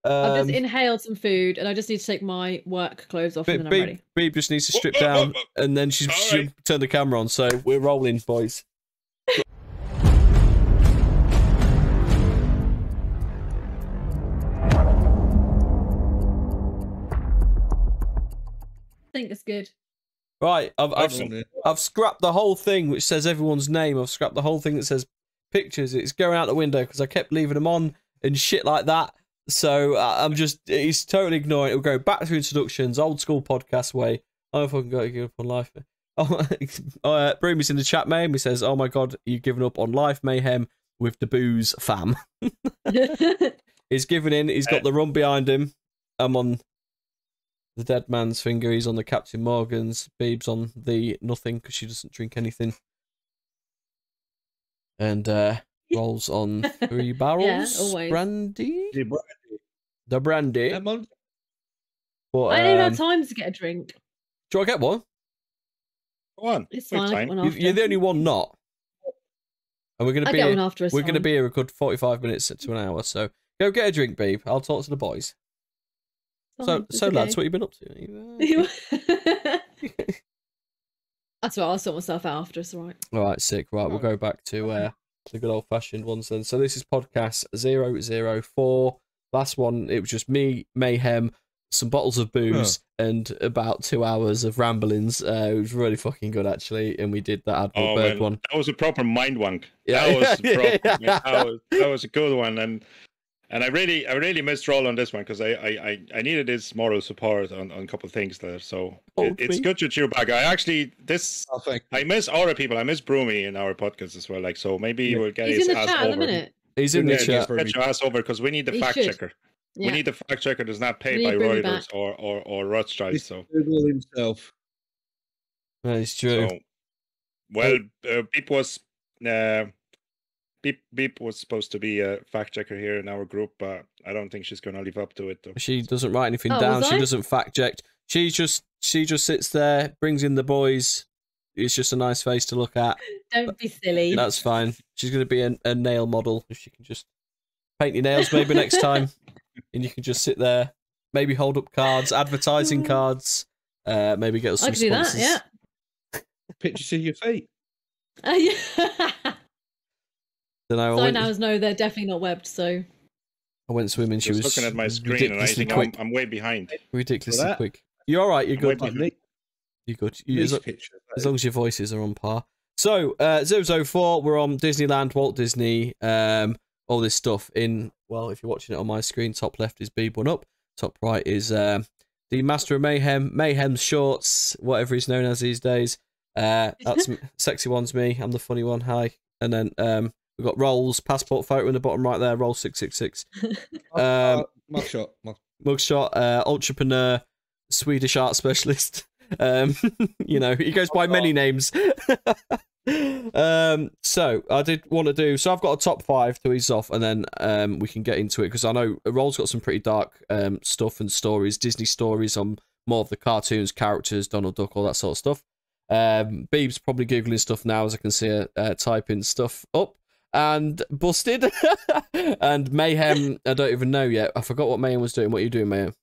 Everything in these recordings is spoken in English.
I've just inhaled some food, and I just need to take my work clothes off, and then I'm ready. Beeb just needs to strip down, and then she'll turn the camera on. So we're rolling, boys. I think it's good. Right, I've scrapped the whole thing which says everyone's name. I've scrapped the whole thing that says pictures. It's going out the window because I kept leaving them on and shit like that. So he's totally ignoring it. We'll go back to introductions, old school podcast way. I don't fucking got to give up on life. Broomy's in the chat, Mayhem. He says, "Oh my god, you've given up on life, Mayhem, with the booze, fam." He's giving in. He's got the rum behind him. I'm on the dead man's finger. He's on the Captain Morgan's. Beeb's on the nothing because she doesn't drink anything. And rolls on 3 barrels. Yeah, always. Brandy. The brandy. But, I don't have time to get a drink. Do you want to get one? Go on. It's fine. You're the only one not. And we're going to be one after. We're going to be here a good 45 minutes to an hour. So go get a drink, Beeb. I'll talk to the boys. So okay. Lads, what have you been up to? That's right. I'll sort myself out after. It's all right. All right, sick. Right, we'll go back to the good old-fashioned ones then. So this is podcast 004. Last one, it was just me, Mayhem, some bottles of booze, and about 2 hours of ramblings. It was really fucking good, actually, and we did that Admiral Bird one. That was a proper mind wank. Yeah. That was a good one, and I really missed Roll on this one because I needed his moral support on a couple of things there. So it's good to cheer back. I miss other people. I miss Broomy in our podcast as well. Like, so maybe we'll get his ass over. He's in the chat. Get your ass over because we need the fact checker. Yeah. We need the fact checker that's not paid by Reuters or Rothschild. So Google himself. That is true. So, well, Beep was. Beep was supposed to be a fact checker here in our group, but I don't think she's going to live up to it. Though. She doesn't write anything down. She doesn't fact check. She just sits there, brings in the boys. It's just a nice face to look at. Don't be silly. That's fine. She's going to be a nail model. If she can just paint your nails maybe next time, and you can just sit there, maybe hold up cards, advertising cards, maybe get us some sponsors. I can do that. Yeah. Pictures of your feet. Yeah. So I now know they're definitely not webbed, so I went swimming. She was looking at my screen and I think I'm way behind. Ridiculously quick. You're all right. You're good. You're good. As long as your voices are on par. So 004, we're on Disneyland, Walt Disney, all this stuff in. Well, if you're watching it on my screen, top left is Beeb1 Up. Top right is the Master of Mayhem's shorts, whatever he's known as these days. That's sexy one's me. I'm the funny one. Hi. And then we've got Rolls, passport photo in the bottom right there, Roll 666. Mugshot, entrepreneur, Swedish art specialist. You know, he goes by many names. So I did want to do, so I've got a top 5 to ease off, and then we can get into it, because I know Roll's got some pretty dark stuff and stories, Disney stories on more of the cartoons, characters, Donald Duck, all that sort of stuff. Beeb's probably Googling stuff now, as I can see her typing stuff up. And Busted. And Mayhem, I don't even know yet. I forgot what Mayhem was doing. What are you doing, Mayhem?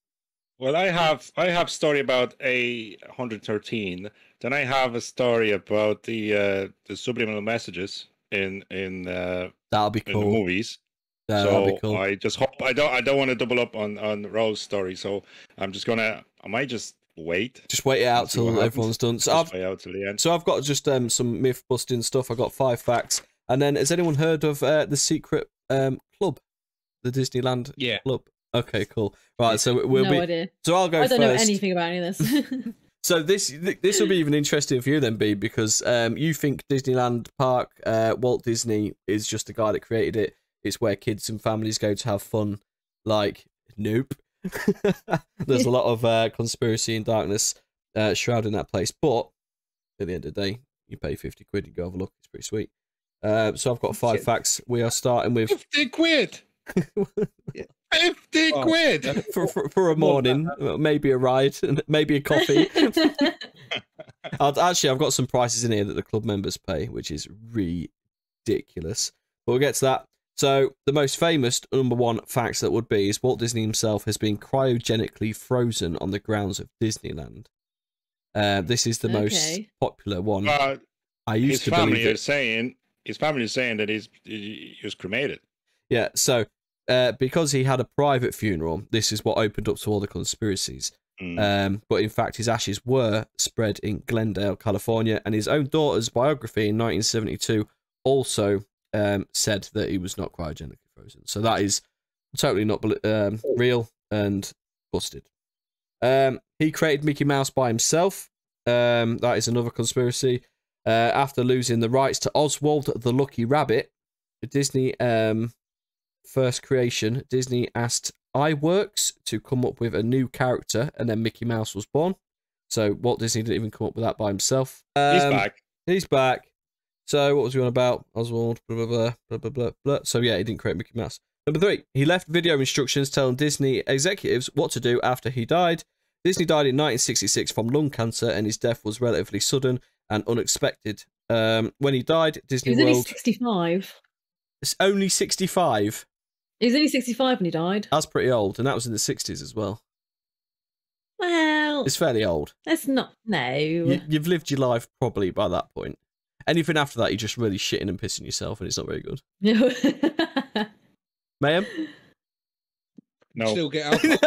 Well, I have story about A113. Then I have a story about the subliminal messages in that'll be cool. In the movies. That'll be cool. I just hope I don't want to double up on Rose's story. So I might just wait. Just wait it out till everyone's done. So wait out till the end. So I've got just some myth busting stuff. I got 5 facts. And then, has anyone heard of the secret club, the Disneyland club? Okay, cool. Right, so we'll no idea. So I'll go first. I don't know anything about any of this. So this will be even interesting for you then, B, because you think Disneyland Park, Walt Disney is just the guy that created it. It's where kids and families go to have fun. Like, nope. There's a lot of conspiracy and darkness shrouding that place. But at the end of the day, you pay 50 quid, you go have a look. It's pretty sweet. So I've got 5 facts. We are starting with 50 quid. 50 quid for a morning, maybe a ride, maybe a coffee. I've got some prices in here that the club members pay, which is ridiculous. But we'll get to that. So the most famous number one facts that would be is Walt Disney himself has been cryogenically frozen on the grounds of Disneyland. This is the most popular one. I used to believe his family is saying that he was cremated. Yeah, so because he had a private funeral, this is what opened up to all the conspiracies. But in fact, his ashes were spread in Glendale, California, and his own daughter's biography in 1972 also said that he was not cryogenically frozen. So that is totally not real and busted. He created Mickey Mouse by himself. That is another conspiracy. After losing the rights to Oswald the Lucky Rabbit, Disney first creation, Disney asked iWorks to come up with a new character, and then Mickey Mouse was born. So Walt Disney didn't even come up with that by himself. He's back. He's back. So what was he on about? Oswald, blah, blah, blah, blah, blah, blah, blah. So yeah, he didn't create Mickey Mouse. Number 3, he left video instructions telling Disney executives what to do after he died. Disney died in 1966 from lung cancer, and his death was relatively sudden and unexpected. When he died, Disney World... He was only 65. It's only 65? He was only 65 when he died. That's pretty old, and that was in the 60s as well. Well... It's fairly old. That's not... No. You've lived your life probably by that point. Anything after that, you're just really shitting and pissing yourself, and it's not very good. Mayhem? No. Still get alcohol.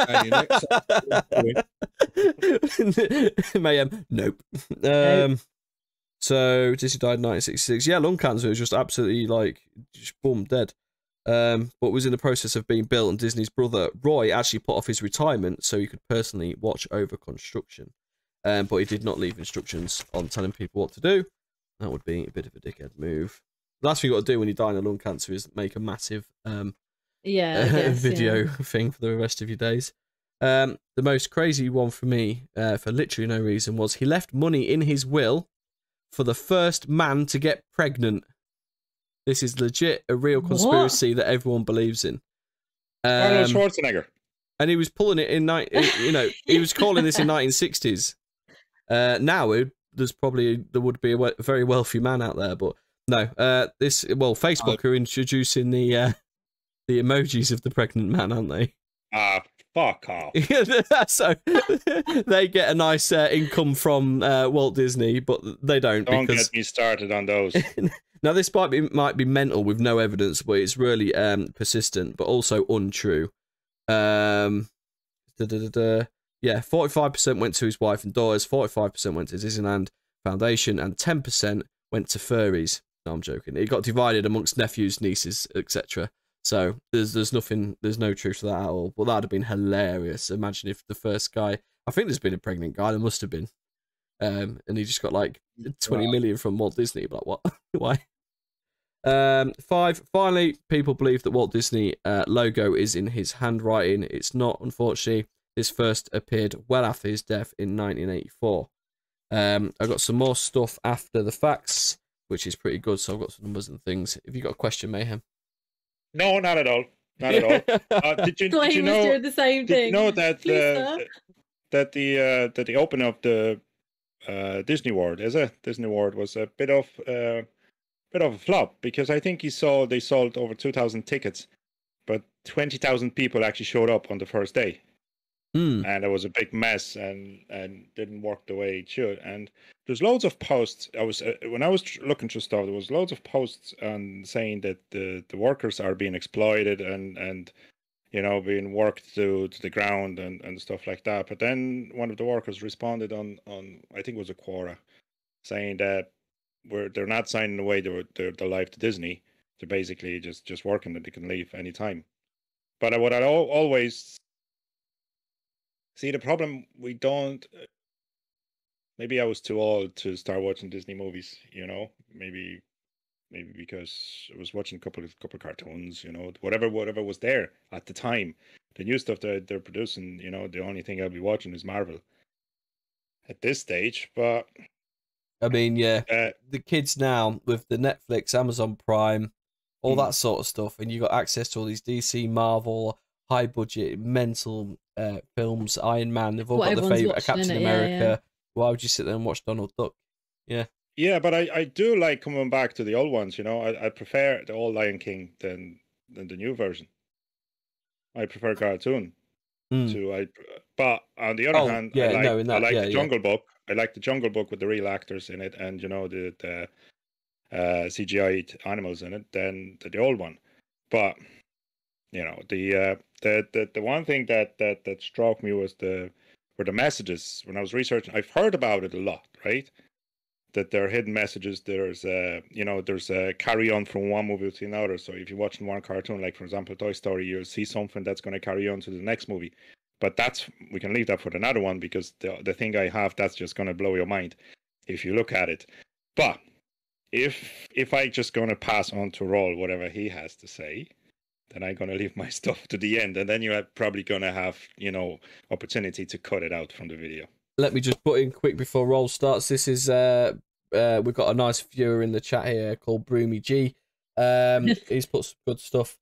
Mayhem? Nope. So Disney died in 1966. Yeah, lung cancer was just absolutely just boom, dead. But was in the process of being built, and Disney's brother Roy actually put off his retirement so he could personally watch over construction. But he did not leave instructions on telling people what to do. That would be a bit of a dickhead move. The last thing you got to do when you die of lung cancer is make a massive video thing for the rest of your days. The most crazy one for me, for literally no reason, was he left money in his will for the first man to get pregnant. This is legit a real conspiracy that everyone believes in. Arnold Schwarzenegger. And he was pulling it in, he was calling this in 1960s. Now there would be a very wealthy man out there, but no. Facebook are introducing the emojis of the pregnant man, aren't they? Fuck off. So they get a nice income from Walt Disney, but they don't. Don't get me started on those. Now, this might be mental with no evidence, but it's really persistent, but also untrue. Yeah, 45% went to his wife and daughters, 45% went to Disneyland Foundation, and 10% went to furries. No, I'm joking. It got divided amongst nephews, nieces, etc. So there's no truth to that at all. But that'd have been hilarious. Imagine if the first guy, I think there's been a pregnant guy, there must have been, and he just got like 20 million from Walt Disney. But what? Why? 5. Finally, people believe that Walt Disney logo is in his handwriting. It's not, unfortunately. This first appeared well after his death in 1984. I've got some more stuff after the facts, which is pretty good. So I've got some numbers and things. Have you got a question, Mayhem? No, not at all. Not at all. Did you know? Doing the same thing. Did you know that that the opening of the Disney World was a bit of a flop, because I think they sold over 2,000 tickets, but 20,000 people actually showed up on the first day. And it was a big mess and didn't work the way it should. And there's loads of posts. When I was looking through stuff, there was loads of posts saying that the workers are being exploited and being worked to the ground and stuff like that. But then one of the workers responded on I think it was a Quora, saying that they're not signing away their life to Disney. They're basically just working, that they can leave anytime. But what I always see, the problem, we don't. Maybe I was too old to start watching Disney movies. Maybe because I was watching a couple of cartoons. Whatever was there at the time. The new stuff that they're producing. The only thing I'll be watching is Marvel at this stage. But I mean, yeah, the kids now with the Netflix, Amazon Prime, all that sort of stuff, and you got access to all these DC, Marvel, high budget, mental films. Iron Man, they've all got the favorite Captain America. Yeah. Why would you sit there and watch Donald Duck? Yeah, but I do like coming back to the old ones. I prefer the old Lion King than the new version. I prefer cartoon. Mm. But on the other hand, yeah, I like the yeah. Jungle Book. I like the Jungle Book with the real actors in it, and the CGI animals in it than the old one. But the one thing that struck me was were the messages when I was researching. I've heard about it a lot, right? That there are hidden messages. There's there's a carry on from one movie to another. So if you're watching one cartoon, like for example Toy Story, you'll see something that's going to carry on to the next movie. But we can leave that for another one, because the thing I have that's just going to blow your mind if you look at it. But if I just going to pass on to Roll whatever he has to say, then I'm going to leave my stuff to the end, and then you're probably going to have opportunity to cut it out from the video. Let me just put in quick before Roll starts. This is we've got a nice viewer in the chat here called Broomy G. He's put some good stuff.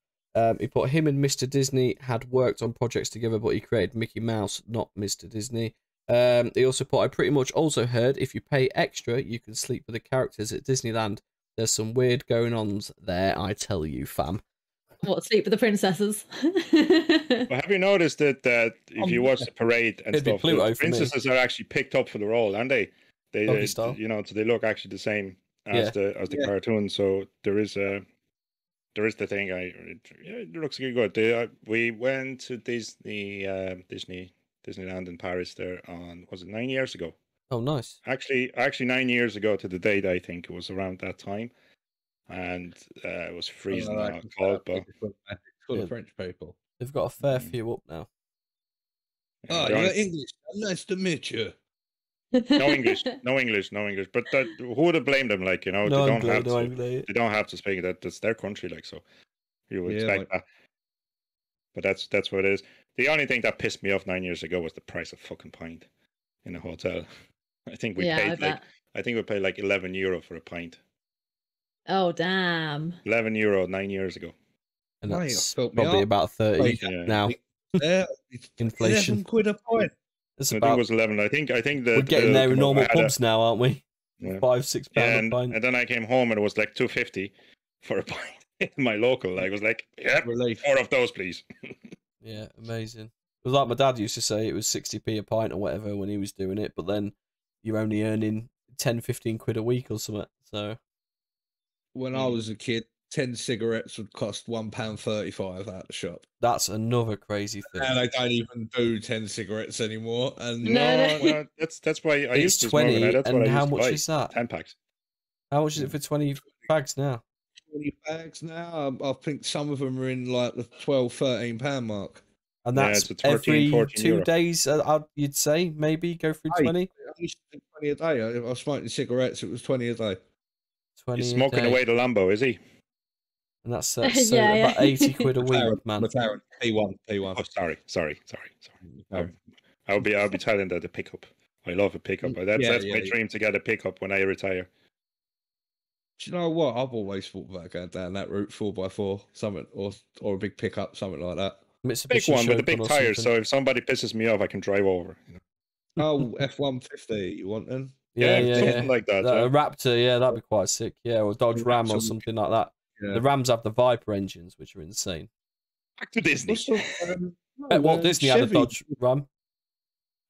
He put him and Mr. Disney had worked on projects together, but he created Mickey Mouse, not Mr. Disney. He also put, I pretty much also heard if you pay extra, you can sleep with the characters at Disneyland. There's some weird going ons there, I tell you, fam. What, sleep with the princesses? Well, have you noticed that if you watch the parade and stuff, the princesses are actually picked up for the role, aren't they? They so they look actually the same as the cartoon. So there is the thing. It looks really good. We went to Disneyland in Paris there on, was it 9 years ago? Oh, nice. Actually 9 years ago to the date. I think it was around that time. And it was freezing cold, but full of French people. They've got a fair few up now. Oh, you're English. Nice to meet you. No English. But who would have blamed them? Like, they don't have to speak that. That's their country, like, so you would expect that. But that's what it is. The only thing that pissed me off 9 years ago was the price of fucking pint in a hotel. I think we paid like €11 for a pint. Oh, damn. €11 9 years ago. And that's probably about 30 now. Inflation. £11 a pint. I think it was 11. I think we're getting there in normal pubs now, aren't we? Yeah. £5-6 a pint. And then I came home and it was like $2.50 for a pint in my local. I was like, yeah, 4 of those, please. Yeah, amazing. It was like my dad used to say, it was 60p a pint or whatever when he was doing it, but then you're only earning 10-15 quid a week or something. So when I was a kid, 10 cigarettes would cost £1.35 at the shop. That's another crazy thing. And they don't even do 10 cigarettes anymore. And no, that's why I used to 20. Smoke, that's and how much is that? 10 packs. How much is it for 20 bags now? 20 bags now. I think some of them are in like the £12-13 mark. And that's every 2 days, you'd say, maybe go through 20? I used to do 20 a day. I was smoking cigarettes, it was 20 a day. 20 He's smoking away the Lambo, is he? And that's so about 80 quid a week, man. McLaren, P1. Oh, sorry. I'll be telling that the pickup. I love a pickup. That's my dream to get a pickup when I retire. Do you know what? I've always thought about going down that route, 4x4, something, or a big pickup, something like that. Big one with the big tires, so if somebody pisses me off, I can drive over. Oh, F-150, you want them? Yeah, something like that. A Raptor, that'd be quite sick. Yeah, or Dodge Ram or something like that. Yeah. The Rams have the Viper engines, which are insane. Back to Disney. Walt Disney had a Dodge Ram.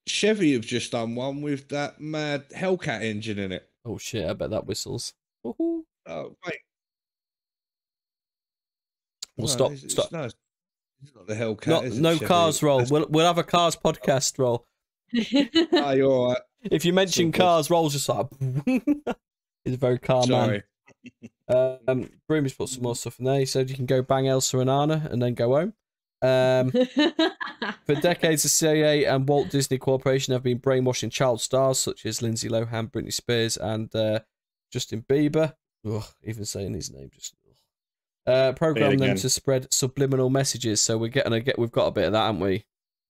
Chevy have just done one with that mad Hellcat engine in it. Oh shit! I bet that whistles. Oh wait. We'll stop. It's not the Hellcat. No cars roll. We'll have a cars podcast roll. Oh, you're all right. If you mention cars, Roll's just like he's a very calm man. Broomy's put some more stuff in there. He said you can go bang Elsa and Anna and then go home. For decades, the CIA and Walt Disney Corporation have been brainwashing child stars such as Lindsay Lohan, Britney Spears, and Justin Bieber. Ugh, even saying his name just. Program them to spread subliminal messages. So we've got a bit of that, haven't we?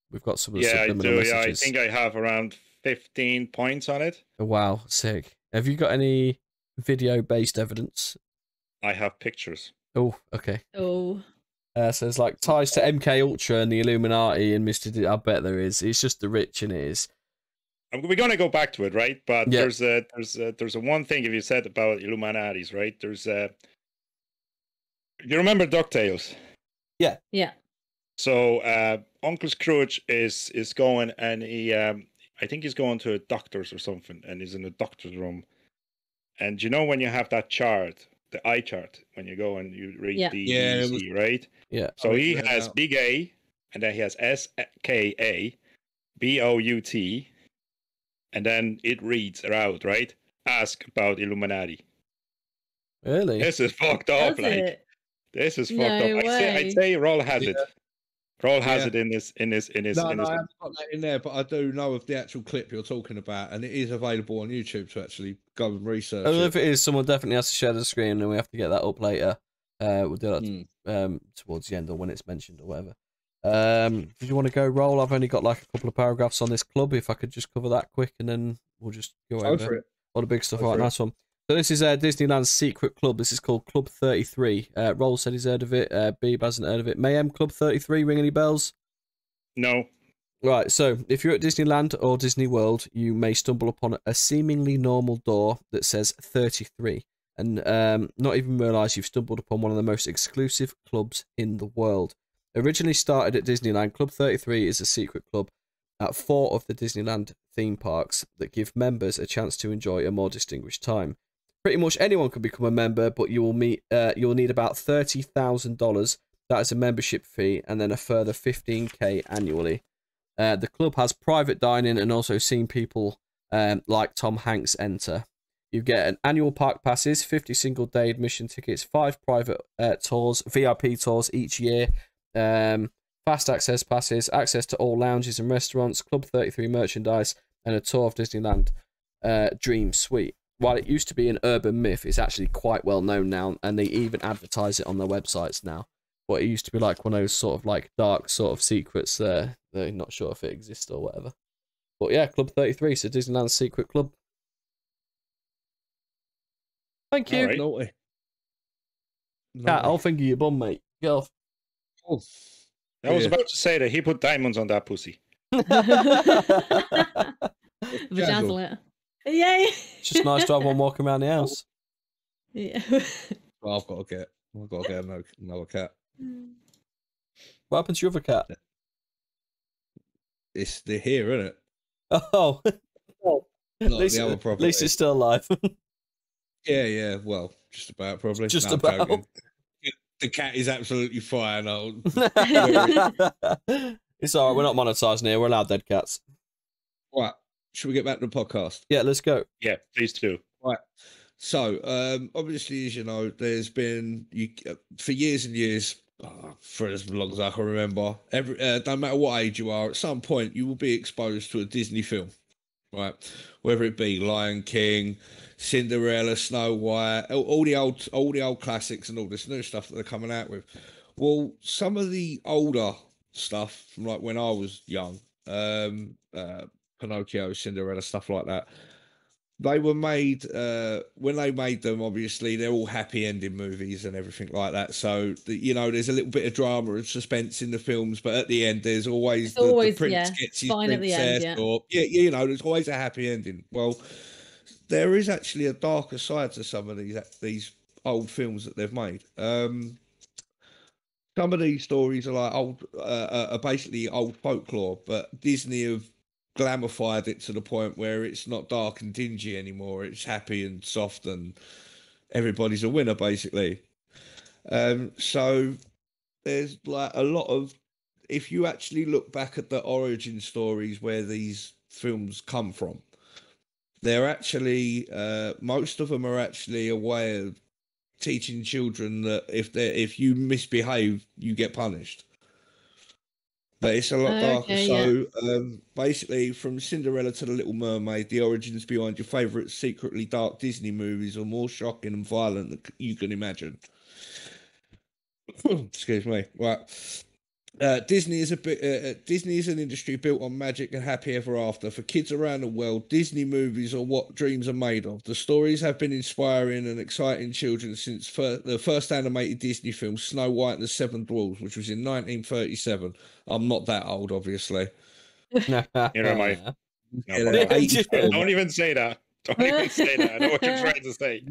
We've got some of the subliminal messages. Yeah, I think I have around 15 points on it. Oh, wow, sick. Have you got any video-based evidence? I have pictures. Oh, okay. Oh. So there's like ties to MK Ultra and the Illuminati and Mr. I bet there is. It's just the rich and it is. We're gonna go back to it, right? But there's a one thing if you said about Illuminatis, right? There's you remember DuckTales? Yeah. Yeah. So Uncle Scrooge is going, and he I think he's going to a doctor's or something, and he's in a doctor's room. And you know when you have that chart, the eye chart, when you go and you read D, E, C, right? Yeah. So he has big A, and then he has SKA, BOUT, and then it reads out, right? Ask about Illuminati. Really? This is fucked up, like. This is fucked up. I'd say Roll has it. Roll has it in his. No, I haven't got that in there, but I do know of the actual clip you're talking about, and it is available on YouTube to actually go and research. Well, if it is, someone definitely has to share the screen, and we have to get that up later. We'll do that towards the end or when it's mentioned or whatever. Did you want to go, Roll? I've only got like a couple of paragraphs on this club. If I could just cover that quick, and then we'll just go over all the big stuff. All right, nice one. So this is Disneyland's secret club. This is called Club 33. Roll said he's heard of it. Beeb hasn't heard of it. Mayhem, Club 33, ring any bells? No. Right, so if you're at Disneyland or Disney World, you may stumble upon a seemingly normal door that says 33, and not even realise you've stumbled upon one of the most exclusive clubs in the world. Originally started at Disneyland, Club 33 is a secret club at 4 of the Disneyland theme parks that give members a chance to enjoy a more distinguished time. Pretty much anyone can become a member, but you'll need about $30,000. That is a membership fee, and then a further $15K annually. The club has private dining and also seen people like Tom Hanks enter. You get an annual park passes, 50 single-day admission tickets, 5 private tours, VIP tours each year, fast access passes, access to all lounges and restaurants, Club 33 merchandise, and a tour of Disneyland Dream Suite. While it used to be an urban myth, it's actually quite well known now, and they even advertise it on their websites now. But it used to be like one of those sort of like dark sort of secrets there. They're not sure if it exists or whatever. But yeah, Club 33, so Disneyland's secret club. Thank you. Right. Naughty. Cat, I'll finger your bum, mate. Get off. Oh. I was about to say that he put diamonds on that pussy. Vajazzle it. Yay! It's just nice to have one walking around the house. Yeah. Well, I've got to get another cat. What happened to your other cat? They're here, isn't it? Oh. Not at least, the other property. at least it's still alive. Yeah. Well, just about probably. Just No, I'm about. joking. The cat is absolutely fine. It's alright, we're not monetizing here, we're allowed dead cats. Right. Should we get back to the podcast? Yeah, let's go. Yeah, please do. Right. So, obviously, as you know, there's been for years and years, for as long as I can remember, no matter what age you are, at some point you will be exposed to a Disney film, right? Whether it be Lion King, Cinderella, Snow White, all the old classics, and all this new stuff that they're coming out with. Well, some of the older stuff from like when I was young, Pinocchio, Cinderella, stuff like that. They were made when they made them. Obviously, they're all happy ending movies and everything like that. So there's a little bit of drama and suspense in the films, but at the end, there's always the prince gets his princess, there's always a happy ending. Well, there is actually a darker side to some of these old films that they've made. Some of these stories are like are basically old folklore, but Disney have glamified it to the point where it's not dark and dingy anymore. It's happy and soft, and everybody's a winner, basically. So there's like a lot of, if you actually look back at the origin stories where these films come from, they're actually most of them are actually a way of teaching children that if you misbehave, you get punished. But it's a lot darker. So basically, from Cinderella to The Little Mermaid, the origins behind your favourite secretly dark Disney movies are more shocking and violent than you can imagine. Excuse me. Right. Disney is an industry built on magic and happy ever after. For kids around the world, Disney movies are what dreams are made of. The stories have been inspiring and exciting children since the first animated Disney film, Snow White and the Seven Dwarfs, which was in 1937. I'm not that old, obviously. Neither am I. No, don't even say that. Don't even say that. I know what you're trying to say.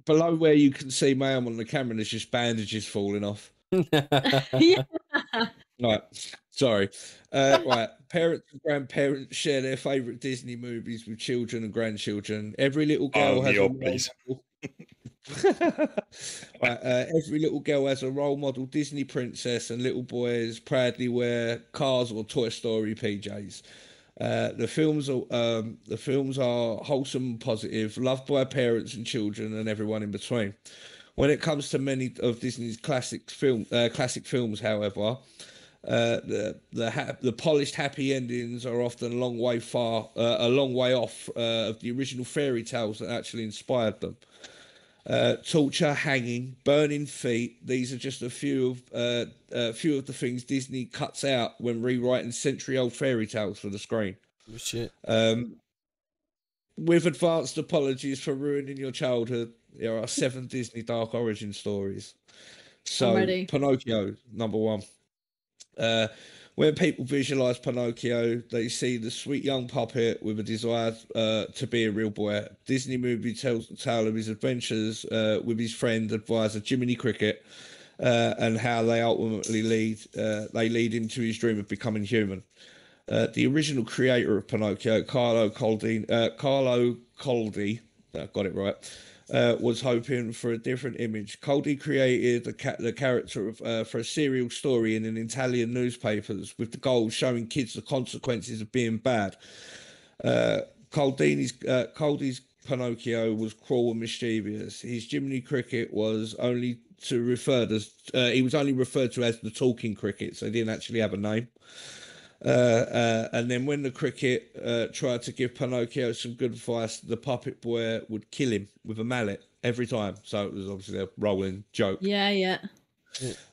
Below where you can see Mayhem on the camera, there's just bandages falling off. Yeah. Right, sorry. Right, parents and grandparents share their favourite Disney movies with children and grandchildren. Every little girl has a role model. Right, every little girl has a role model Disney princess, and little boys proudly wear Cars or Toy Story PJs. The films are wholesome and positive, loved by parents and children and everyone in between. When it comes to many of Disney's classic films, however, the polished happy endings are often a long way off of the original fairy tales that actually inspired them. Torture, hanging, burning feet. These are just a few of the things Disney cuts out when rewriting century-old fairy tales for the screen. Oh, shit. With advanced apologies for ruining your childhood, there are 7 Disney dark origin stories. So, Pinocchio, number 1. When people visualize Pinocchio, they see the sweet young puppet with a desire to be a real boy. Disney movie tells the tale of his adventures with his friend advisor Jiminy Cricket, and how they ultimately lead him to his dream of becoming human. The original creator of Pinocchio, Carlo Coldi, got it right, was hoping for a different image. Coldi created the character for a serial story in an Italian newspapers with the goal of showing kids the consequences of being bad. Coldi's Pinocchio was cruel and mischievous. His Jiminy Cricket was only referred to as the talking cricket, so he didn't actually have a name. And then when the cricket tried to give Pinocchio some good advice, the puppet boy would kill him with a mallet every time. So it was obviously a rolling joke. Yeah.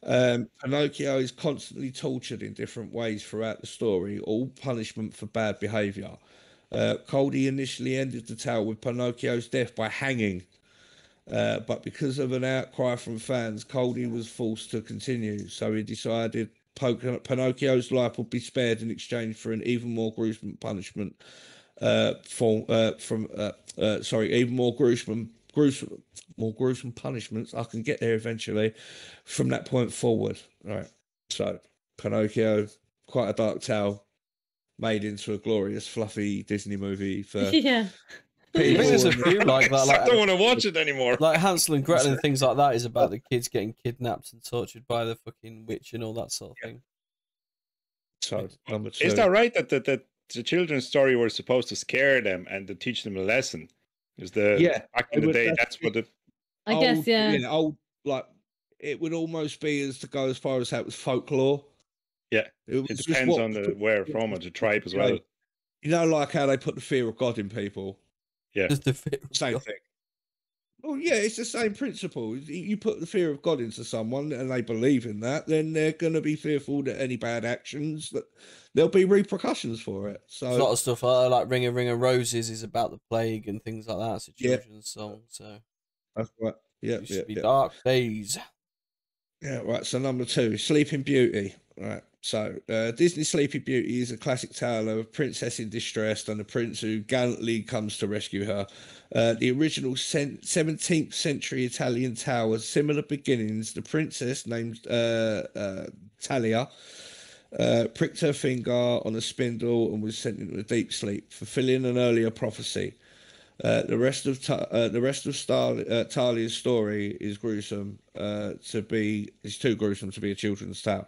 Pinocchio is constantly tortured in different ways throughout the story, all punishment for bad behaviour. Coldi initially ended the tale with Pinocchio's death by hanging. But because of an outcry from fans, Coldi was forced to continue. So he decided Pinocchio's life would be spared in exchange for an even more gruesome punishment. Even more gruesome punishments. I can get there eventually. From that point forward, right. So Pinocchio, quite a dark tale, made into a glorious, fluffy Disney movie for. Yeah. I think there's a few like that. Like, I don't want to watch it anymore. Like Hansel and Gretel and things like that is about the kids getting kidnapped and tortured by the fucking witch and all that sort of thing. So, number 2. Is that right that the children's story was supposed to scare them and to teach them a lesson? Back in the day, that's what I guess, yeah. Like, it would almost be as to go as far as how it was folklore. Yeah, it depends on where from, or the tribe as well. You know, like how they put the fear of God in people. Yeah, same thing. Well, yeah, it's the same principle. You put the fear of God into someone and they believe in that, then they're going to be fearful that any bad actions, that there'll be repercussions for it. So there's a lot of stuff like Ring of Roses is about the plague and things like that. It's a children's song, so that's right. Yeah, it used to be Dark Days. Yeah, right. So number 2, Sleeping Beauty. Right. So Disney Sleeping Beauty is a classic tale of a princess in distress and a prince who gallantly comes to rescue her. The original 17th century Italian tale has similar beginnings. The princess, named Talia, pricked her finger on a spindle and was sent into a deep sleep, fulfilling an earlier prophecy. The rest of Talia's story is gruesome too gruesome to be a children's tale.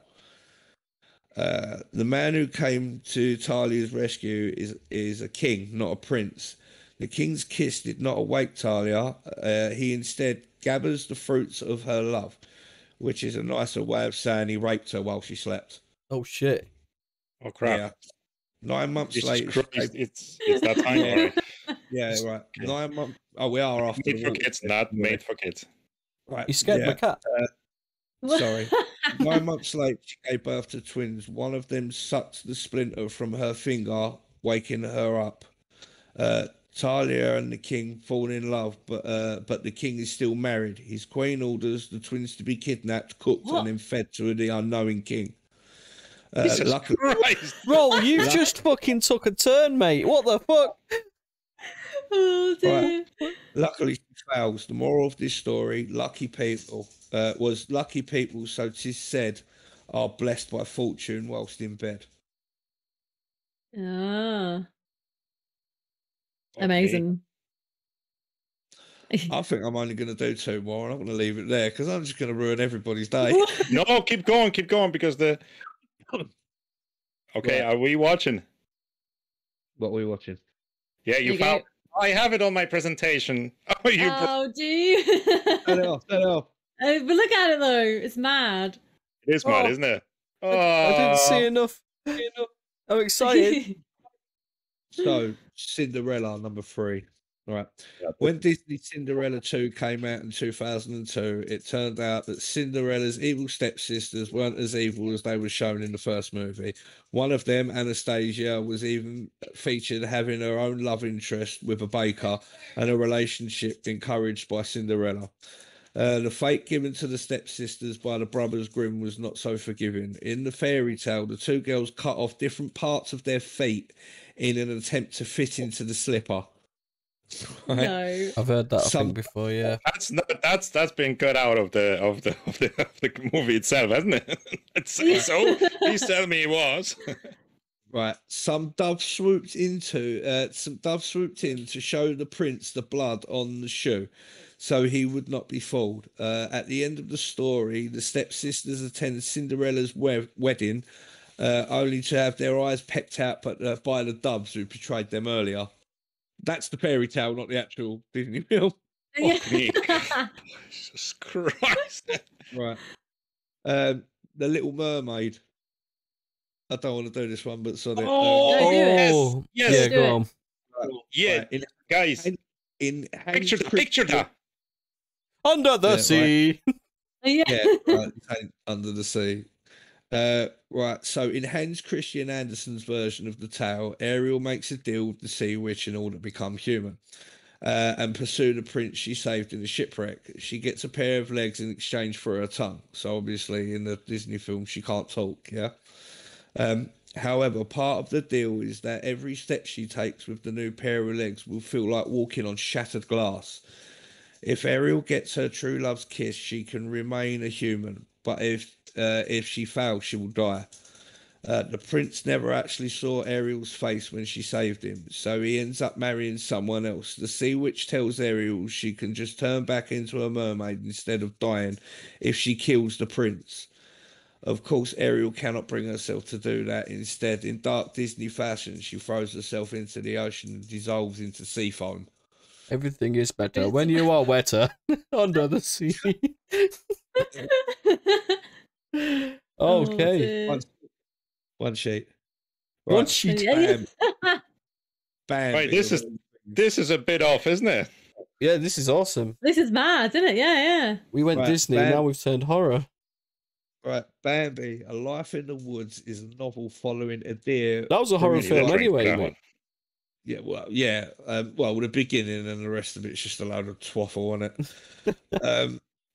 The man who came to Talia's rescue is a king, not a prince. The king's kiss did not awake Talia. He instead gathers the fruits of her love, which is a nicer way of saying he raped her while she slept. Oh shit! Oh crap! Yeah. 9 months later, it's that time, alright. Yeah, right. 9 months. Oh, we are after. Made for kids, not made for kids. Right. You scared my cat. Sorry. 9 months later, she gave birth to twins. One of them sucked the splinter from her finger, waking her up. Talia and the king fall in love, but the king is still married. His queen orders the twins to be kidnapped, cooked, and then fed to the unknowing king. Luckily, Roll, you just fucking took a turn, mate. What the fuck? Oh dear. Right. Luckily, she fails. The moral of this story: lucky people. was lucky people, so 'tis said, are blessed by fortune whilst in bed. Ah, Okay. amazing. I think I'm only going to do 2 more, and I'm going to leave it there because I'm just going to ruin everybody's day. No, keep going, because the. Okay, Right. are we watching? What are we watching? Yeah, you found. I have it on my presentation. Oh, you. Oh, do you? Turn it off. Turn it off. Oh, but look at it though. It's mad. It is mad, isn't it? I didn't see enough. I'm excited. So, Cinderella, number 3. Right. When Disney Cinderella 2 came out in 2002, it turned out that Cinderella's evil stepsisters weren't as evil as they were shown in the first movie. One of them, Anastasia, was even featured having her own love interest with a baker and a relationship encouraged by Cinderella. The fate given to the stepsisters by the brothers Grimm was not so forgiving. In the fairy tale, the 2 girls cut off different parts of their feet in an attempt to fit into the slipper. Right? No, I've heard that thing before. Yeah, that's been cut out of the movie itself, hasn't it? So please tell me it was. Right, some doves swooped in to show the prince the blood on the shoe, so he would not be fooled. At the end of the story, the stepsisters attend Cinderella's wedding, only to have their eyes pecked out by the doves who portrayed them earlier. That's the fairy tale, not the actual Disney film. Jesus Christ! Right, The Little Mermaid. I don't want to do this one, but sorry. Yes, yeah, go on. Right, yeah, right. Guys, picture that. Under the sea. Yeah. Under the sea. Right, so in Hans Christian Andersen's version of the tale, Ariel makes a deal with the sea witch in order to become human and pursue the prince she saved in the shipwreck. She gets a pair of legs in exchange for her tongue. So obviously in the Disney film, she can't talk, yeah? However, part of the deal is that every step she takes with the new pair of legs will feel like walking on shattered glass. If Ariel gets her true love's kiss, she can remain a human, but if she fails, she will die. The prince never actually saw Ariel's face when she saved him, so he ends up marrying someone else. The sea witch tells Ariel she can just turn back into a mermaid instead of dying if she kills the prince. Of course, Ariel cannot bring herself to do that. Instead, in dark Disney fashion, she throws herself into the ocean and dissolves into sea foam. Everything is better when you are wetter under the sea. Okay. One sheet. Right. One sheet. Bam. Right, this is a bit off, isn't it? Yeah, this is awesome. This is mad, isn't it? Yeah. We went Disney, now we've turned horror. Right, Bambi, A Life in the Woods is a novel following a deer. That was a horror film anyway, mate. Yeah, well, the beginning and the rest of it's just a load of twaffle on it.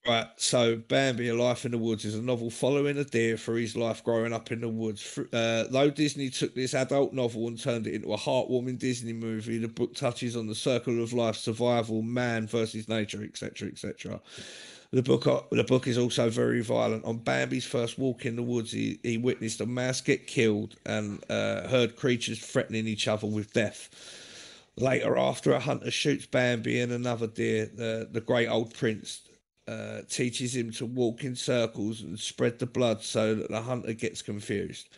Right, so Bambi, A Life in the Woods is a novel following a deer for his life growing up in the woods. Though Disney took this adult novel and turned it into a heartwarming Disney movie, the book touches on the circle of life, survival, man versus nature, etc., etc. The book is also very violent. On Bambi's first walk in the woods, he witnessed a mouse get killed and heard creatures threatening each other with death. Later, after a hunter shoots Bambi and another deer, the great old prince teaches him to walk in circles and spread the blood so that the hunter gets confused.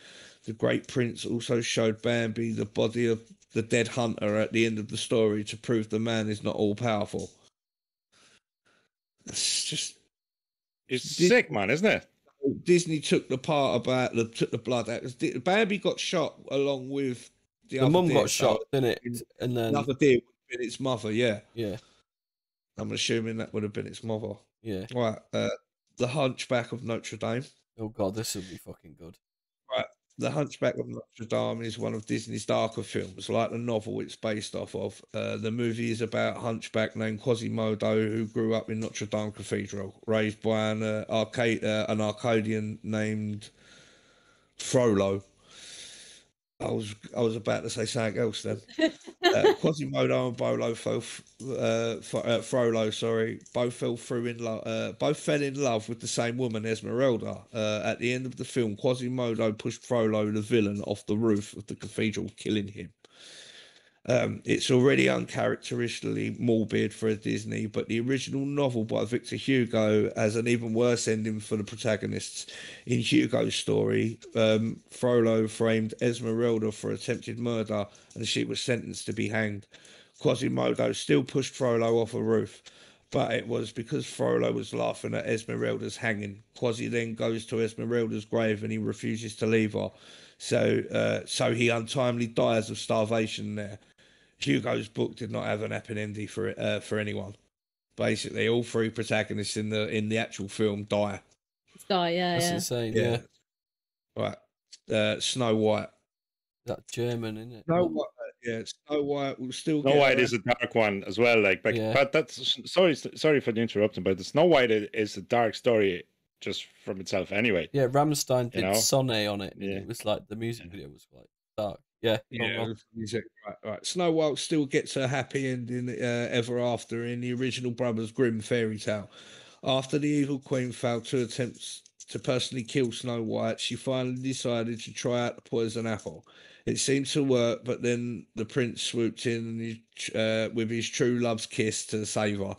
The great prince also showed Bambi the body of the dead hunter at the end of the story to prove the man is not all powerful. It's sick, man, isn't it? Disney took the part about took the blood out. Bambi got shot along with the mum got shot, didn't it? And then another deer would have been its mother. Yeah. I'm assuming that would have been its mother. Yeah. Right. The Hunchback of Notre Dame. Oh god, this would be fucking good. Right. The Hunchback of Notre Dame is one of Disney's darker films, like the novel it's based off of. The movie is about a hunchback named Quasimodo who grew up in Notre Dame Cathedral, raised by an Arcadian named Frollo. I was about to say something else then. Quasimodo and Frollo, both fell in love with the same woman, Esmeralda. At the end of the film, Quasimodo pushed Frollo, the villain, off the roof of the cathedral, killing him. It's already uncharacteristically morbid for a Disney, but the original novel by Victor Hugo has an even worse ending for the protagonists. In Hugo's story, Frollo framed Esmeralda for attempted murder, and she was sentenced to be hanged. Quasimodo still pushed Frollo off a roof, but it was because Frollo was laughing at Esmeralda's hanging. Quasi then goes to Esmeralda's grave and he refuses to leave her, so he untimely dies of starvation there. Hugo's book did not have an happy ending for anyone. Basically, all three protagonists in the actual film die. That's insane. Yeah. Right. Snow White. That German, isn't it? Snow White. Yeah, Snow White will still. Snow White is a dark one as well. But that's sorry for the interruption. But the Snow White is a dark story just from itself, anyway. Yeah, Rammstein did Sonne on it. And it was like the music video was like dark. Yeah, music. Right. Snow White still gets a happy ending ever after in the original Brothers Grimm fairy tale. After the evil queen failed 2 attempts to personally kill Snow White, she finally decided to try out the poison apple. It seemed to work, but then the prince swooped in with his true love's kiss to save her.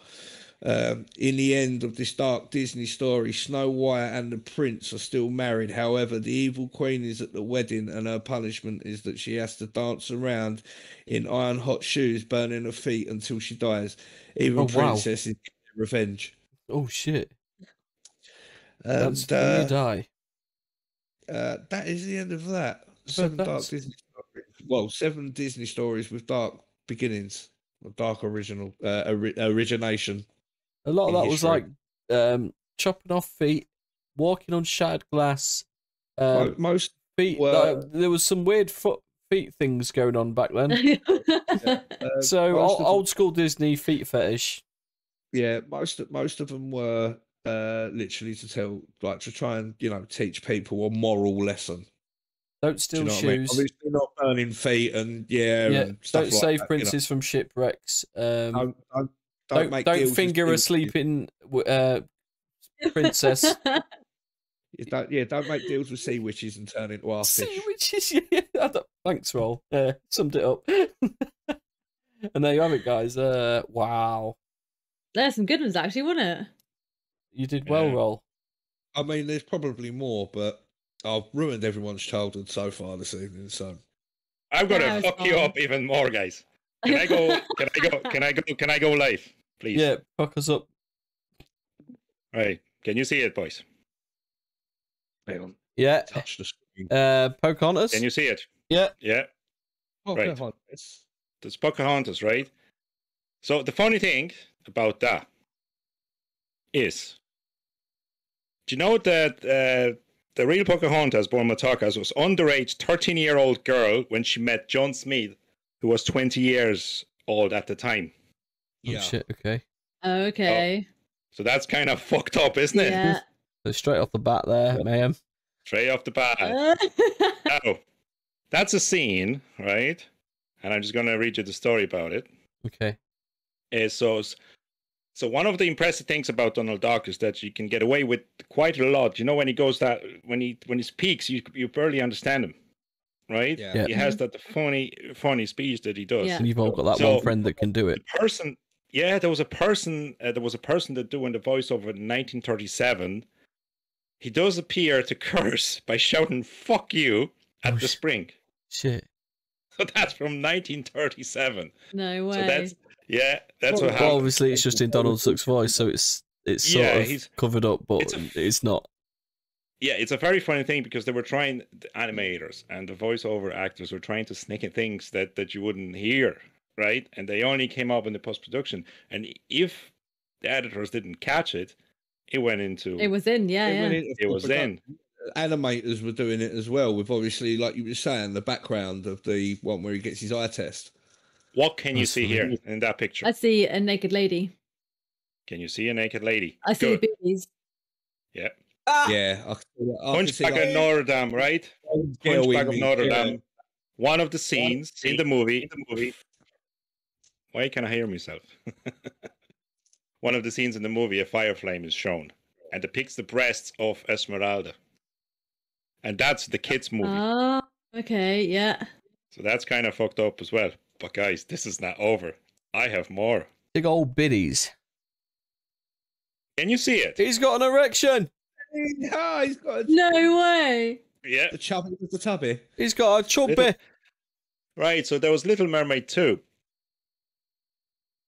In the end of this dark Disney story, Snow White and the prince are still married. However, the evil queen is at the wedding, and her punishment is that she has to dance around in iron hot shoes, burning her feet until she dies. Even princesses get revenge. Oh shit! That's when you die. That is the end of that. 7 dark Disney stories. Well, 7 Disney stories with dark beginnings, dark origination. A lot of that was like chopping off feet, walking on shattered glass. Most feet. There was some weird feet things going on back then. So old school Disney feet fetish. Yeah, most of them were literally to try and teach people a moral lesson. Don't steal shoes. I mean? Obviously not burning feet and and stuff don't like save that, Princes from shipwrecks. Don't finger a sleeping princess. Don't make deals with sea witches and turn into our fish. Sea witches, yeah. Thanks, Roll. Summed it up. And there you have it, guys. Wow. There's some good ones, actually, wasn't it? You did well, Roll. I mean, there's probably more, but I've ruined everyone's childhood so far this evening. So I've got to fuck you up even more, guys. Can I go? Can I go live, please? Yeah, fuck us up. Right. Can you see it, boys? Hang on. Yeah. Touch the screen. Pocahontas. Can you see it? Yeah. Yeah. Right. That's Pocahontas, right? So the funny thing about that is, do you know that the real Pocahontas, born Matakas, was underage 13-year-old girl when she met John Smith, who was 20 years old at the time. Yeah. Oh, shit, okay. Okay. So that's kind of fucked up, isn't it? Yeah. So straight off the bat there, ma'am. Straight off the bat. Now, that's a scene, right? And I'm just going to read you the story about it. Okay. So one of the impressive things about Donald Duck is that you can get away with quite a lot. You know, when he goes when he speaks, you barely understand him, right? Yeah. He has that funny speech that he does. Yeah. And you've all got that one friend that can do it. There was a person that doing the voiceover in 1937. He does appear to curse by shouting "fuck you" at the spring. Shit. So that's from 1937. No way. So that's what happened. Well, obviously, it's just in Donald Duck's voice, so it's sort of covered up, but it's not. Yeah, it's a very funny thing because the animators and the voiceover actors were trying to sneak in things that you wouldn't hear, right? And they only came up in the post-production. And if the editors didn't catch it, it went into... It was in, It was in. Animators were doing it as well with, obviously, like you were saying, the background of the one where he gets his eye test. What can you see here in that picture? I see a naked lady. Can you see a naked lady? I see boobies. Yeah. Yeah. Hunchback of Notre Dame, right? Hunchback of Notre Dame. One of the scenes in the movie Why can I hear myself? One of the scenes in the movie, a fire flame is shown and depicts the breasts of Esmeralda. And that's the kids' movie. Oh, okay, yeah. So that's kind of fucked up as well. But guys, this is not over. I have more. Big old biddies. Can you see it? He's got an erection. Yeah, he's got No way. Yeah. the chubby with the tubby. He's got a chubby. Right, so there was Little Mermaid 2.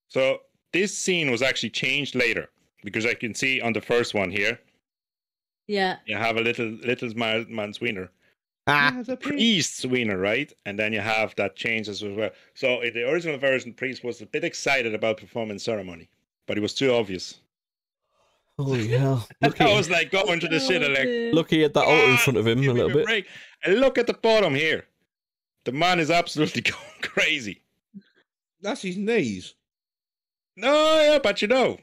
So this scene was actually changed later because I can see on the first one here. Yeah. You have a little man's wiener. Ah. Priest's wiener, right? And then you have that changes as well. So in the original version, Priest was a bit excited about performing ceremony, but it was too obvious. Holy hell. I was like going to the shit and like, look, he had that altar in front of him a little bit. Break. And look at the bottom here. The man is absolutely going crazy. That's his knees. No, yeah, but you know.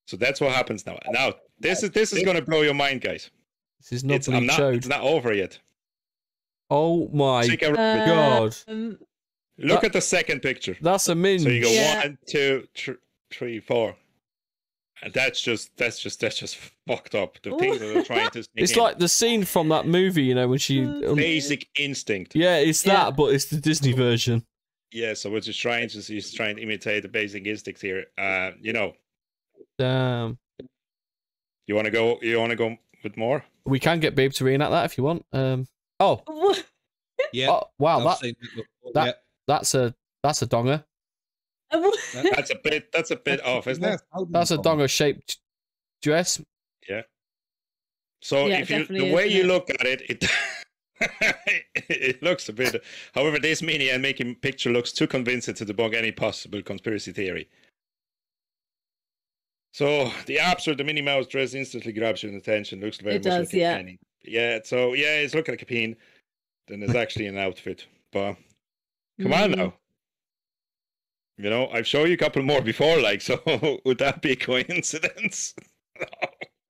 So that's what happens now. Now, this is going to blow your mind, guys. This is not being showed. It's not over yet. Oh my god. Look at the second picture. That's a minge. So you go 1, 2, 3, 4. And that's just fucked up. The things that they're trying to sneak It's in. like the scene from that movie, you know, when she Basic Instinct. Yeah, it's that, but it's the Disney version. Yeah, so what he's trying to imitate the Basic Instinct here. You know. Damn. You wanna go with more? We can get Babe to reenact that if you want. Oh. Yeah. Oh, wow, that's a donger. That's a bit off, isn't it? That's a donger shaped dress. Yeah. So Yeah, if you definitely the way is, you isn't it? look at it, it looks a bit. However, this mini and making picture looks too convincing to debunk any possible conspiracy theory. So the Minnie Mouse dress instantly grabs your attention. Looks very much like a penny. Yeah. So yeah, it's looking like a pin. Then there's actually an outfit. But come on now. You know, I've shown you a couple more before, like, so would that be a coincidence?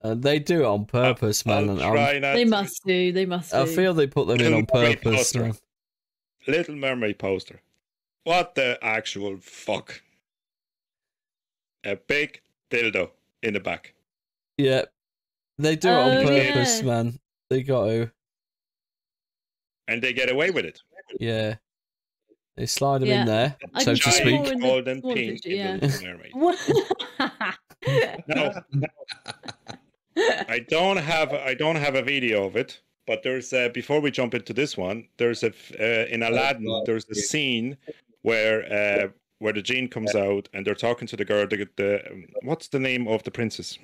They do it on purpose, man. They must do. I feel they put them in on purpose. Little Mermaid poster. What the actual fuck? A big dildo in the back. Yeah. They do it on purpose, man. They got to. And they get away with it. Yeah. They slide them in there, so to speak. Golden pink in the Little Mermaid. No. I don't have a video of it, but there's before we jump into this one, there's in Aladdin there's a scene where the genie comes out and they're talking to the girl. The what's the name of the princess?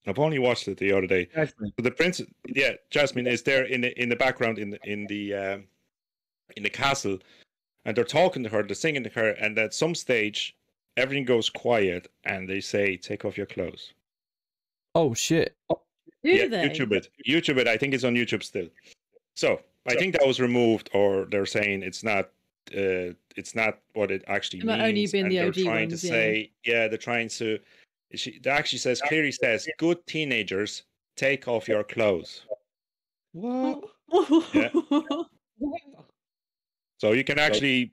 I've only watched it the other day. Jasmine. So the princess, yeah, Jasmine is there in the background in the castle, and they're talking to her, they're singing to her, and at some stage everything goes quiet, and they say, "Take off your clothes." Oh shit! Do they? YouTube it. I think it's on YouTube still. So I think that was removed, or they're saying it's not what it actually means. It might only been and the they're OG trying ones, to say, they're trying to. It actually says clearly says, "Good teenagers, take off your clothes." What? Yeah. So you can actually.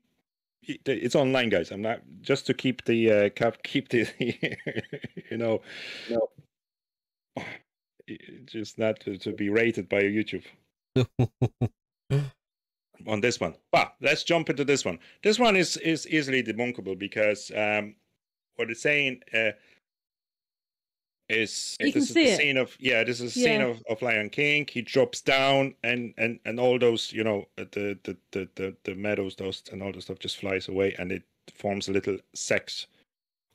It's online, guys. I'm not just to keep the you know, just not to be rated by YouTube on this one. But let's jump into this one. This one is easily debunkable because what it's saying is You this is the scene of this is a scene of Lion King. He drops down and all those, you know, the meadows dust and all the stuff just flies away and it forms a little sex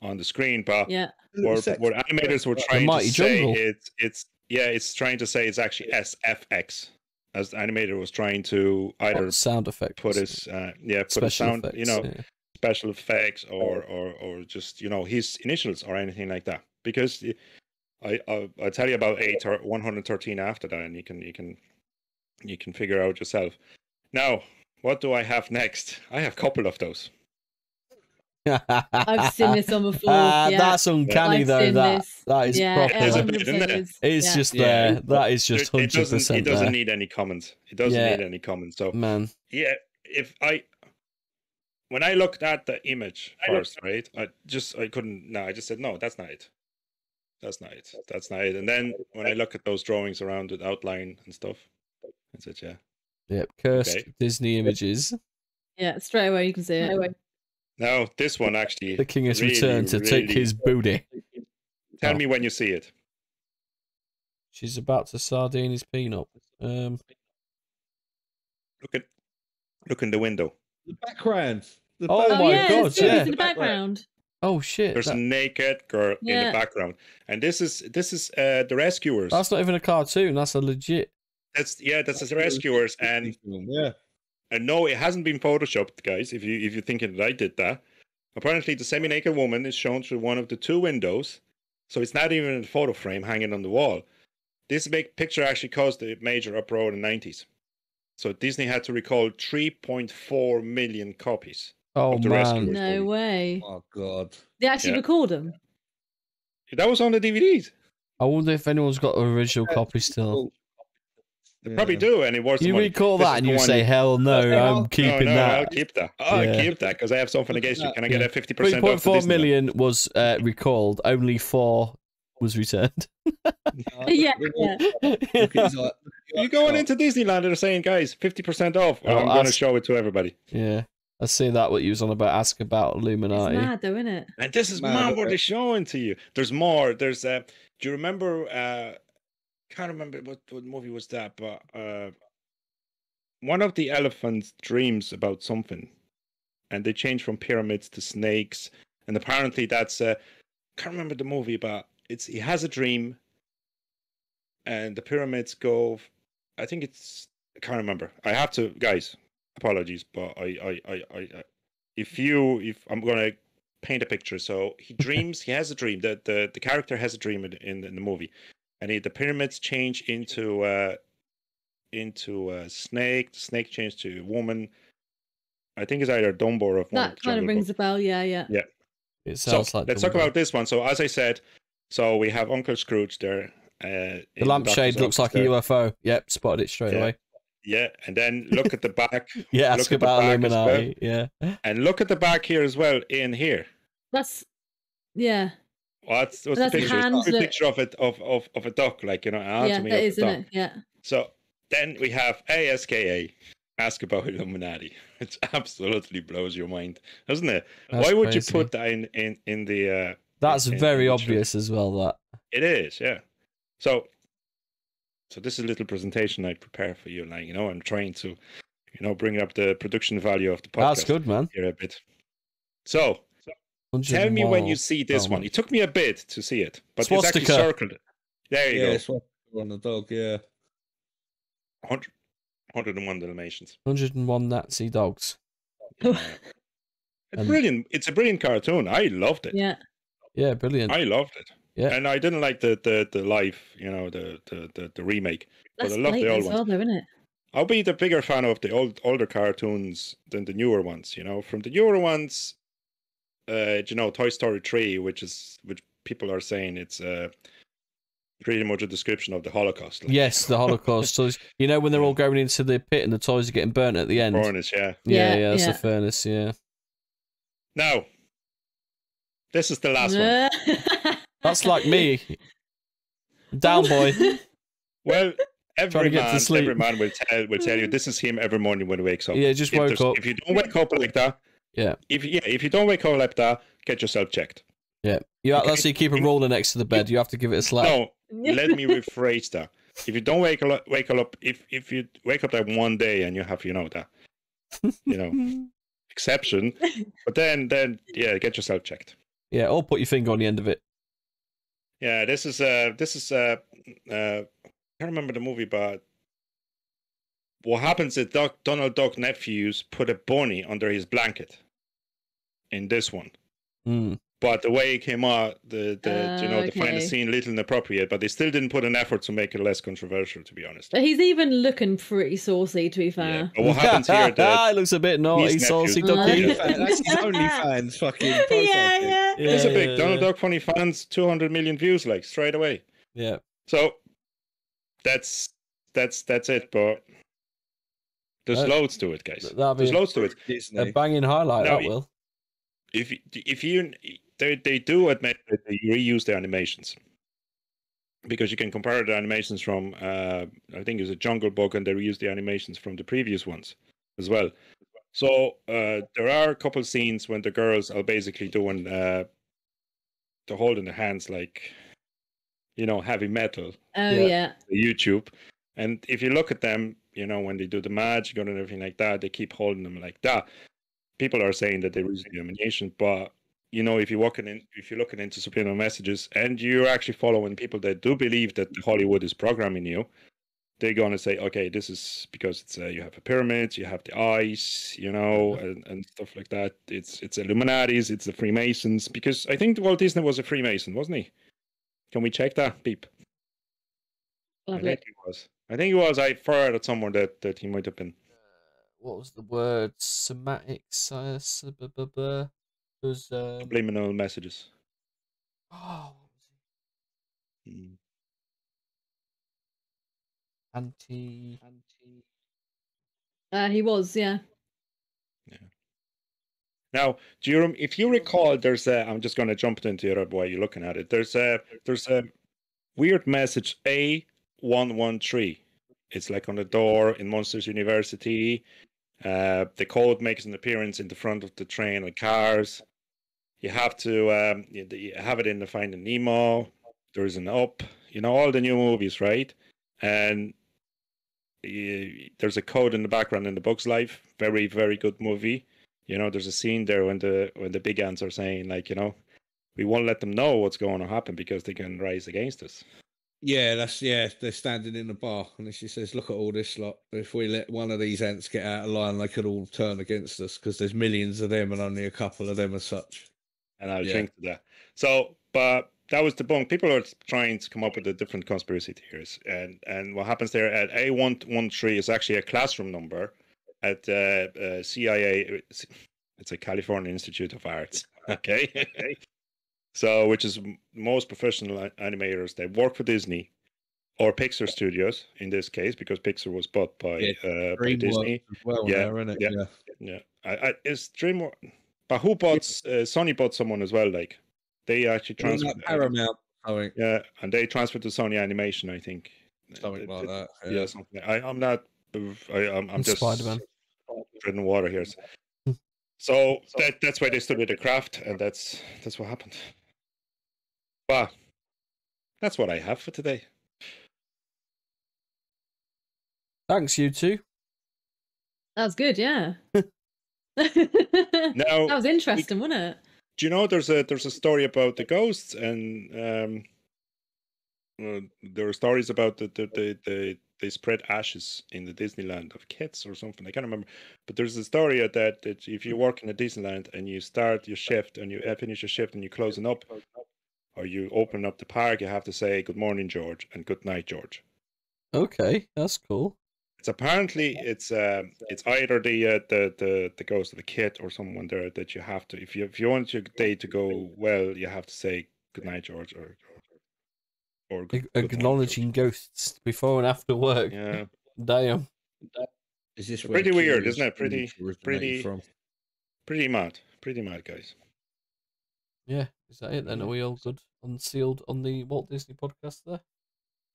on the screen. But what animators were trying to say it's trying to say it's actually SFX, as the animator was trying to either sound effects, put his put a sound effects, you know, special effects or just, you know, his initials or anything like that, because I'll tell you about 113 after that, and you can figure out yourself. Now, what do I have next? I have a couple of those. I've seen this on before. That's uncanny though. That is proper. There's a bit, isn't it? It's just there. That is just 100%. It doesn't need any comments. It doesn't need any comments. So man, if when I looked at the image first, right? I couldn't. No, I just said no. That's not it. That's not it. That's not it. And then when I look at those drawings around the outline and stuff, I said, yeah. Yep, cursed Disney images. Yeah, straight away you can see it. Now this one actually. The king has returned to take his booty. Tell me when you see it. She's about to sardine his peanut. Look in the window. The background. My god! Yeah. In the background. Oh shit! There's a naked girl in the background, and this is the rescuers. That's not even a cartoon. That's a legit. That's the rescuers, and no, it hasn't been photoshopped, guys. If you're thinking that I did that, apparently the semi-naked woman is shown through one of the two windows, so it's not even in the photo frame hanging on the wall. This big picture actually caused a major uproar in the 90s. So Disney had to recall 3.4 million copies. Oh, man. No way. Oh, God. They actually record them? That was on the DVDs. I wonder if anyone's got an original copy still. They probably do, and it was. You recall that and you say, hell no, I'm keeping that. I'll keep that. I'll keep that because I have something against you. Can I get a 50% off? 3.4 million was recalled, only 4 was returned. Yeah. You're going into Disneyland and they're saying, guys, 50% off. Well, I'm going to show it to everybody. Yeah. I see that what you was on about. Ask about Illuminati. It's mad though, isn't it? And this is mad what they're showing to you. There's more. There's do you remember can't remember what movie was that, but one of the elephants dreams about something. And they change from pyramids to snakes. And apparently that's can't remember the movie, but he has a dream and the pyramids go I think it's I can't remember. I have to guys. Apologies, but if I'm gonna paint a picture, so he dreams, he has a dream. The character has a dream in the movie, and the pyramids change into a snake. The snake changed to a woman. I think it's either Dumbo or that kind of rings a bell. Yeah. It sounds like. Let's talk about this one. So as I said, so we have Uncle Scrooge there. The lampshade looks like a UFO. Yep, spotted it straight away. Yeah, and then look at the back. Ask about Illuminati. Well. Yeah, and look at the back here as well. In here, what's the picture? It's a picture of a duck, like anatomy of a duck. Isn't it? Yeah. So then we have ASKA, ask about Illuminati. It absolutely blows your mind, doesn't it? Why would you put that in the? That's very obvious as well. That it is, yeah. So this is a little presentation I prepare for you. Like, I'm trying to, bring up the production value of the podcast. That's good, man. Here a bit. So, tell me when you see this one. It took me a bit to see it, but Swastika. It's actually circled. There you go. Swastika on the dog, yeah. 101 Dalmatians. 101 Nazi dogs. It's brilliant. It's a brilliant cartoon. I loved it. Yeah. Yeah, brilliant. I loved it. Yeah. And I didn't like the live, the remake. That's but I love the old ones. Though, isn't it? I'll be the bigger fan of the older cartoons than the newer ones. From the newer ones, Toy Story 3, which people are saying it's pretty much a description of the Holocaust. Yes, the Holocaust. So when they're all going into the pit and the toys are getting burnt at the end. Furnace, yeah. Yeah, that's the furnace. Yeah. Now, this is the last one. That's like me. Down, boy. Well, every man will tell you this is him every morning when he wakes up. Yeah, just woke up. If you don't wake up like that, if you don't wake up like that, get yourself checked. Yeah, that's so you keep a roller next to the bed. You have to give it a slap. No, let me rephrase that. If you don't wake up, if you wake up like one day and you have that, exception, but then get yourself checked. Yeah, or put your finger on the end of it. Yeah, this is I can't remember the movie, but what happens is Donald Duck nephews put a bunny under his blanket in this one. But the way it came out, the final scene, little inappropriate, but they still didn't put an effort to make it less controversial, to be honest. But he's even looking pretty saucy, to be fair. Yeah. But what happens here? It looks a bit naughty, saucy ducky. That's his OnlyFans fucking profile. Yeah. It's a big Donald Duck funny fans, 200 million views, like straight away. Yeah. So that's it. But There's loads to it, guys. There's loads to it. A banging highlight, now, that will. If you they do admit that they reuse the animations, because you can compare the animations from I think it was a Jungle Book, and they reuse the animations from the previous ones as well. So there are a couple of scenes when the girls are basically doing they're holding their hands like, you know, heavy metal. Oh yeah. YouTube. And if you look at them, you know, when they do the magic and everything like that, they keep holding them like that. People are saying that they reuse the animation, but you know, if you're looking into subliminal messages and you're actually following people that do believe that Hollywood is programming you, they're gonna say, okay, this is because it's you have the pyramids, you have the eyes, you know, and stuff like that. It's Illuminatis, it's the Freemasons, because I think Walt Disney was a Freemason, wasn't he? Can we check that, Beep? Lovely. I think he was. I heard at somewhere that he might have been. What was the word? Somatic was subliminal messages. Oh, what was it? Anti. He was, yeah. Yeah. Now, if you recall, there's a. I'm just going to jump into it while you're looking at it. There's a weird message A113. It's like on the door in Monsters University. The code makes an appearance in the front of the train and cars. You have to you have it in the Finding Nemo. There's an Up. You know, all the new movies, right? And there's a code in the background in The Bug's Life. Very, very good movie. You know, there's a scene there when the big ants are saying, like, you know, we won't let them know what's going to happen because they can rise against us. Yeah, they're standing in the bar, and she says, "Look at all this lot. If we let one of these ants get out of line, they could all turn against us because there's millions of them and only a couple of them as such." And I'll drink to that. So, but that was debunked. People are trying to come up with the different conspiracy theories, and what happens there at A113 is actually a classroom number at CIA. It's a California Institute of Arts. Okay. So, which is most professional animators that work for Disney or Pixar Studios in this case, because Pixar was bought by Disney. Well, yeah, now, isn't it? Yeah. It's DreamWorks, but who bought? Sony bought someone as well. Like they actually transferred Paramount. Yeah, and they transferred to Sony Animation, I think. Something like that. Yeah, something. I'm not. I'm just Spider-Man. treading water here. So that's why they studied the craft, and that's what happened. But that's what I have for today. Thanks, you two. That was good, yeah. Now, that was interesting, wasn't it? Do you know there's a story about the ghosts, and there are stories about they spread ashes in the Disneyland of kids or something. I can't remember, but there's a story that if you work in a Disneyland and you start your shift and you finish your shift and you closing up, or you open up the park, you have to say good morning, George, and good night, George. Okay, that's cool. It's apparently it's either the ghost of the kid or someone there that you have to, if you want your day to go well, you have to say good night, George, or acknowledging ghosts before and after work. Yeah, damn. Is this pretty weird, isn't it? Pretty mad, guys. Yeah, is that it then? Are we all good unsealed on the Walt Disney podcast there?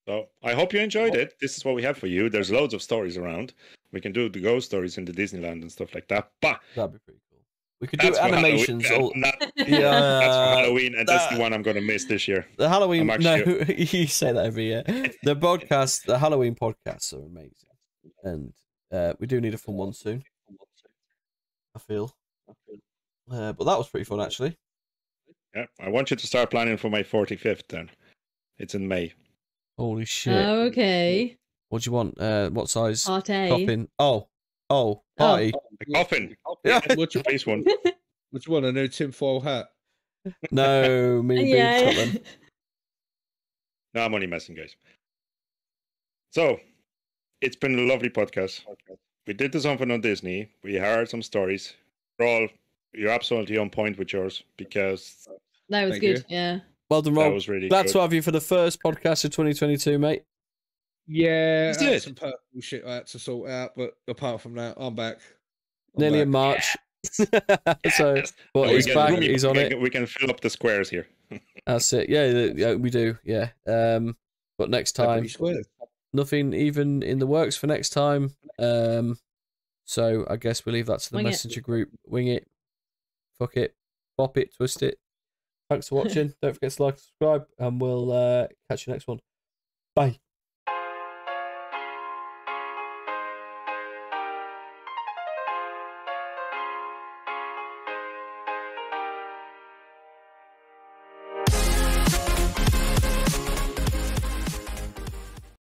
So I hope you enjoyed it. This is what we have for you. There's loads of stories around. We can do the ghost stories in the Disneyland and stuff like that. But that'd be pretty cool. We could do animations. Yeah, that's for Halloween, and that's the one I'm going to miss this year. The Halloween. No, you say that every year. The Halloween podcasts are amazing, and we do need a fun one soon. I feel. But that was pretty fun, actually. Yeah, I want you to start planning for my 45th. Then it's in May. Holy shit! Okay. What do you want? What size? Part A. Coffin. Oh, party. A coffin. Yeah. Which one? Which one? A new tinfoil hat? No, me and Beach got them. No, I'm only messing, guys. So, it's been a lovely podcast. We did the something on Disney. We heard some stories. You're absolutely on point with yours because that was good. Yeah. Well done, Rob. That was really glad good. to have you for the first podcast of 2022, mate. Yeah, I had some personal shit I had to sort out, but apart from that, I'm back. Nearly in March. So, but he's back. He's on it. We can fill up the squares here. That's it. Yeah, we do. Yeah. But next time, nothing even in the works for next time. So I guess we'll leave that to the messenger group. Wing it. Fuck it. Bop it. Twist it. Thanks for watching. Don't forget to like and subscribe, and we'll catch you next one. Bye.